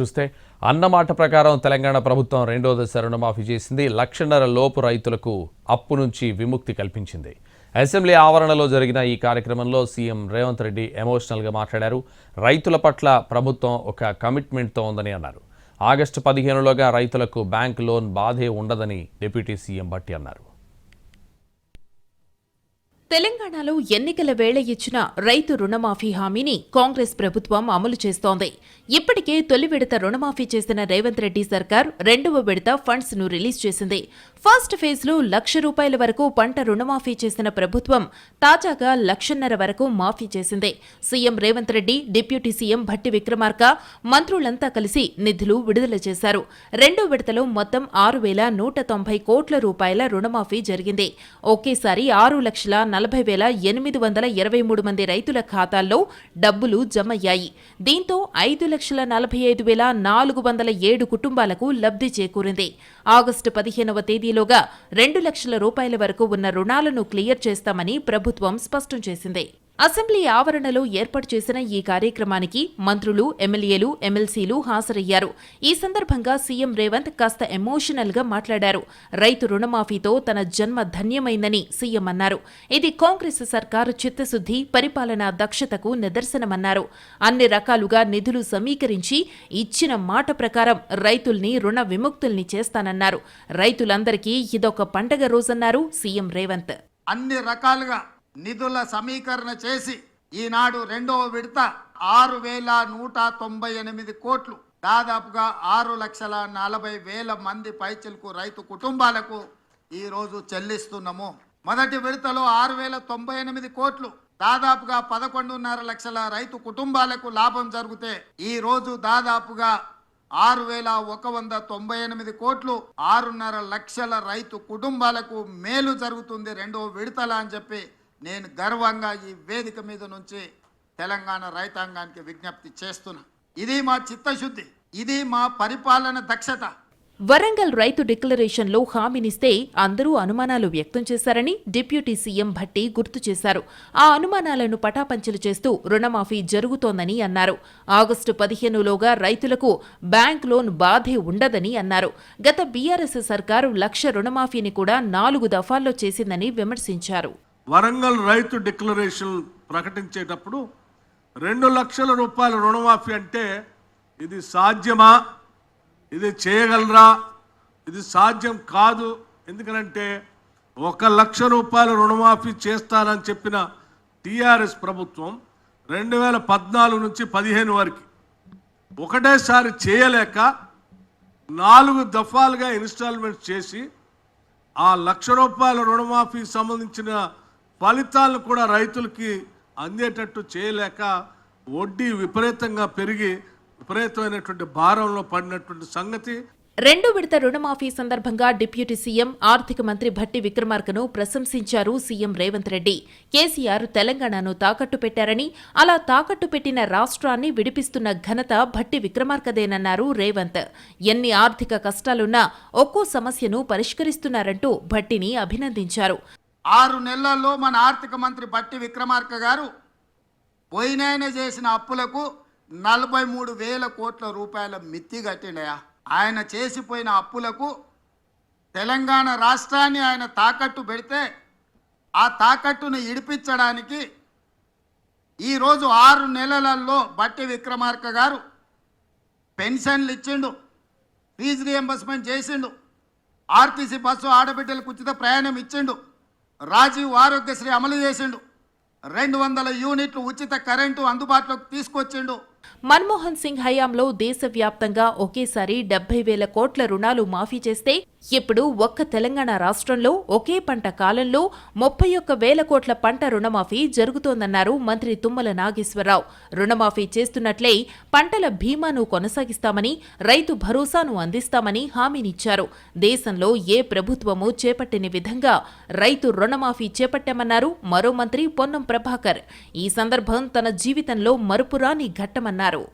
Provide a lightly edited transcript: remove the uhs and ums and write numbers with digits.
చూస్తే అన్నమాట ప్రకారం తెలంగాణ ప్రభుత్వం రెండో దశ రుణమాఫీ చేసింది. 1,50,000 లోపు రైతులకు అప్పు నుంచి విముక్తి కల్పించింది. అసెంబ్లీ ఆవరణలో జరిగిన ఈ కార్యక్రమంలో సీఎం రేవంత్ రెడ్డి ఎమోషనల్గా మాట్లాడారు. రైతుల పట్ల ప్రభుత్వం ఒక కమిట్మెంట్తో ఉందని అన్నారు. ఆగస్టు 15లోగా రైతులకు బ్యాంక్ లోన్ బాధే ఉండదని డిప్యూటీ సీఎం భట్టి అన్నారు. తెలంగాణలో ఎన్నికల వేళ ఇచ్చిన రైతు రుణమాఫీ హామీని కాంగ్రెస్ ప్రభుత్వం అమలు చేస్తోంది. ఇప్పటికే తొలి విడత రుణమాఫీ చేసిన రేవంత్ రెడ్డి సర్కార్ రెండవ విడత ఫండ్స్ ను రిలీజ్ చేసింది. ఫస్ట్ ఫేజ్ లో ₹1,00,000 వరకు పంట రుణమాఫీ చేసిన ప్రభుత్వం తాజాగా ₹1,50,000 వరకు మాఫీ చేసింది. CM Revanth Reddy, deputy CM Bhatti Vikramarka, మంత్రులంతా కలిసి నిధులు విడుదల చేశారు. రెండో విడతలో మొత్తం ₹6,190 కోట్ల రుణమాఫీ జరిగింది. ఒకేసారి 6,40,823 మంది రైతుల ఖాతాల్లో డబ్బులు జమయ్యాయి. దీంతో 5,45,407 కుటుంబాలకు లబ్ధి చేకూరింది. ఆగస్టు 15వ తేదీలోగా ₹2,00,000 వరకు ఉన్న రుణాలను క్లియర్ చేస్తామని ప్రభుత్వం స్పష్టం చేసింది. అసెంబ్లీ ఆవరణలో ఏర్పాటు చేసిన ఈ కార్యక్రమానికి మంత్రులు, ఎమ్మెల్యేలు, ఎమ్మెల్సీలు హాజరయ్యారు. ఈ సందర్భంగా సీఎం రేవంత్ కాస్త ఎమోషనల్ గా మాట్లాడారు. రైతు రుణమాఫీతో తన జన్మ ధన్యమైందని సీఎం అన్నారు. ఇది కాంగ్రెస్ సర్కారు చిత్తశుద్ధి, పరిపాలనా దక్షతకు నిదర్శనమన్నారు. అన్ని రకాలుగా నిధులు సమీకరించి ఇచ్చిన మాట ప్రకారం రైతుల్ని రుణ విముక్తుల్ని చేస్తానన్నారు. రైతులందరికీ ఇదొక పండగ రోజన్నారు సీఎం రేవంత్. అన్ని రకాలుగా నిధుల సమీకరణ చేసి ఈనాడు రెండవ విడత 6,198 కోట్లు, దాదాపుగా 6,40,000 మంది పైచిలకు రైతు కుటుంబాలకు ఈ రోజు చెల్లిస్తున్నాము. మొదటి విడతలో 6,098 కోట్లు, దాదాపుగా 11.5 లక్షల రైతు కుటుంబాలకు లాభం జరిగితే ఈ రోజు దాదాపుగా 6,198 కోట్లు, 6.5 లక్షల రైతు కుటుంబాలకు మేలు జరుగుతుంది రెండవ విడతల అని చెప్పి నేను గర్వంగా ఈ వేదిక మీద నుంచి తెలంగాణ రైతాంగానికి విజ్ఞప్తి చేస్తున్నా. ఇది మా చిత్తశుద్ధి, ఇది మా పరిపాలన దక్షత. వరంగల్ రైతు డిక్లరేషన్లో హామీనిస్తే అందరూ అనుమానాలు వ్యక్తం చేశారని డిప్యూటీ సీఎం భట్టి గుర్తు చేశారు. ఆ అనుమానాలను పటాపంచలు చేస్తూ రుణమాఫీ జరుగుతోందని అన్నారు. ఆగస్టు 15లోగా రైతులకు బ్యాంక్ లోన్ బాధే ఉండదని అన్నారు. గత బీఆర్ఎస్ సర్కారు 1,00,000 రుణమాఫీని కూడా 4 దఫాల్లో చేసిందని విమర్శించారు. వరంగల్ రైతు డిక్లరేషన్ ప్రకటించేటప్పుడు ₹2,00,000 రుణమాఫీ అంటే ఇది సాధ్యమా, ఇది చేయగలరా, ఇది సాధ్యం కాదు. ఎందుకనంటే ₹1,00,000 రుణమాఫీ చేస్తానని చెప్పిన టీఆర్ఎస్ ప్రభుత్వం 2014 నుంచి 15 వరకు ఒకటేసారి చేయలేక 4 దఫాలుగా ఇన్స్టాల్మెంట్ చేసి ఆ ₹1,00,000 రుణమాఫీ సంబంధించిన ఫలితాలను కూడా రైతులకి అందేటట్టు చేయలేక వడ్డీ విపరీతంగా పెరిగి విపరీతమైనటువంటి భారంలో పడినటువంటి సంగతి. రెండో విడత రుణమాఫీ సందర్భంగా డిప్యూటీ సీఎం, ఆర్థిక మంత్రి భట్టి విక్రమార్కను ప్రశంసించారు సీఎం రేవంత్ రెడ్డి. కేసీఆర్ తెలంగాణను తాకట్టు పెట్టారని, అలా తాకట్టు పెట్టిన రాష్ట్రాన్ని విడిపిస్తున్న ఘనత భట్టి విక్రమార్కదేనన్నారు రేవంత్. ఎన్ని ఆర్థిక కష్టాలున్నా ఒక్కో సమస్యను పరిష్కరిస్తున్నారంటూ భట్టిని అభినందించారు. 6 నెలల్లో మన ఆర్థిక మంత్రి భట్టి విక్రమార్క గారు పోయినాయన చేసిన అప్పులకు 43,000 కోట్ల రూపాయల మిత్తి కట్టిండయా. ఆయన చేసిపోయిన అప్పులకు తెలంగాణ రాష్ట్రాన్ని ఆయన తాకట్టు పెడితే ఆ తాకట్టును ఇడిపించడానికి ఈరోజు 6 నెలలలో భట్టి విక్రమార్క గారు పెన్షన్లు ఇచ్చిండు, ఫీజు రియంబర్స్మెంట్ చేసిండు, ఆర్టీసీ బస్సు ఆడబిడ్డలకు ఉచిత ప్రయాణం ఇచ్చిండు, రాజీవ్ ఆరోగ్యశ్రీ అమలు చేసిండు, 200 యూనిట్లు ఉచిత కరెంటు అందుబాటులోకి తీసుకొచ్చిండు. మన్మోహన్ సింగ్ హయాంలో దేశవ్యాప్తంగా ఒకేసారి 70,000 కోట్ల రుణాలు మాఫీ చేస్తే ఇప్పుడు ఒక్క తెలంగాణ రాష్ట్రంలో ఒకే పంట కాలంలో 31,000 కోట్ల పంట రుణమాఫీ జరుగుతోందన్నారు మంత్రి తుమ్మల నాగేశ్వరరావు. రుణమాఫీ చేస్తున్నట్లే పంటల బీమాను కొనసాగిస్తామని, రైతు భరోసాను అందిస్తామని హామీనిచ్చారు. దేశంలో ఏ ప్రభుత్వమూ చేపట్టని విధంగా రైతు రుణమాఫీ చేపట్టామన్నారు మరో మంత్రి పొన్నం ప్రభాకర్. ఈ సందర్భం తన జీవితంలో మరుపురాని ఘట్టమన్నారు.